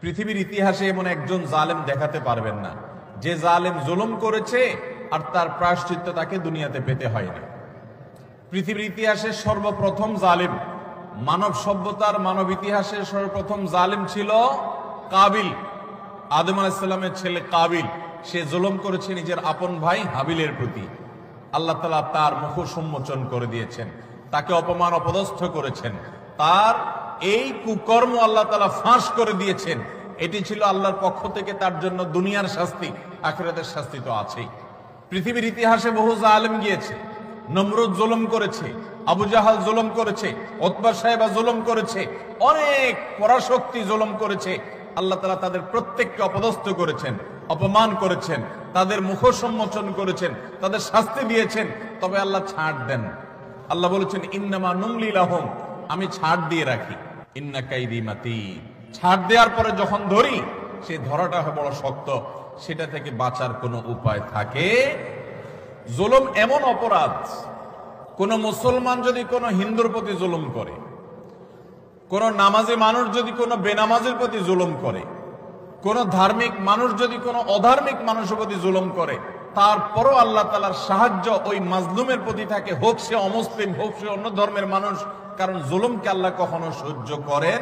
পৃথিবীর ইতিহাসে এমন একজন জালেম দেখাতে পারবেন না যে জালেম জুলুম করেছে আর তার প্রায়শ্চিত্ত তাকে দুনিয়াতে পেতে হয়নি। পৃথিবীর ইতিহাসে সর্বপ্রথম জালেম, মানব সভ্যতার মানব ইতিহাসের সর্বপ্রথম জালেম ছিল কাবিল। আদম আলাইহিস সালামের ছেলে কাবিল, সে জুলুম করেছে নিজের আপন ভাই হাবিলের প্রতি। আল্লাহ তাআলা তার মুখ সম্মোচন করে দিয়েছেন, তাকে অপমান অপদস্থ করেছেন, তার এই কুকর্ম আল্লাহ তাআলা ফাঁস করে দিয়েছেন। এটি ছিল আল্লাহর পক্ষ থেকে তার জন্য দুনিয়ার শাস্তি, আখিরাতের শাস্তি তো আছেই। পৃথিবীর ইতিহাসে বহু জালেম গিয়েছে। নমরুদ জুলুম করেছে, আবু জাহাল জুলুম করেছে, উতবা সাহেবা জুলুম করেছে, অনেক পরাশক্তি জুলুম করেছে। আল্লাহ তাআলা তাদের প্রত্যেককে অপদস্থ করেছেন, অপমান করেছেন, তাদের মুখ সম্মোচন করেছেন, তাদের শাস্তি দিয়েছেন। তবে আল্লাহ ছাড় দেন। আল্লাহ বলেছেন ইন্নামা নুমলি লাহুম, আমি ছাড় দিয়ে রাখি। ইন্না কাইদি মাতীন, ছাড় দেওয়ার পরে যখন ধরি সে ধরাটা বড় শক্ত, সেটা থেকে বাঁচার কোনো উপায় থাকে। জুলুম এমন অপরাধ, কোন মুসলমান যদি কোন হিন্দুর প্রতি জুলুম করে, কোন নামাজি মানুষ যদি কোন বেনামাজির প্রতি জুলুম করে, কোন ধার্মিক মানুষ যদি কোন অধার্মিক মানুষের প্রতি জুলুম করে, তারপরও আল্লাহ তাআলার সাহায্য ওই মাজলুমের প্রতি থাকে, হোক সে অমুসলিম, হোক সে অন্য ধর্মের মানুষ। কারণ জুলুমকে আল্লাহ কখনো সহ্য করেন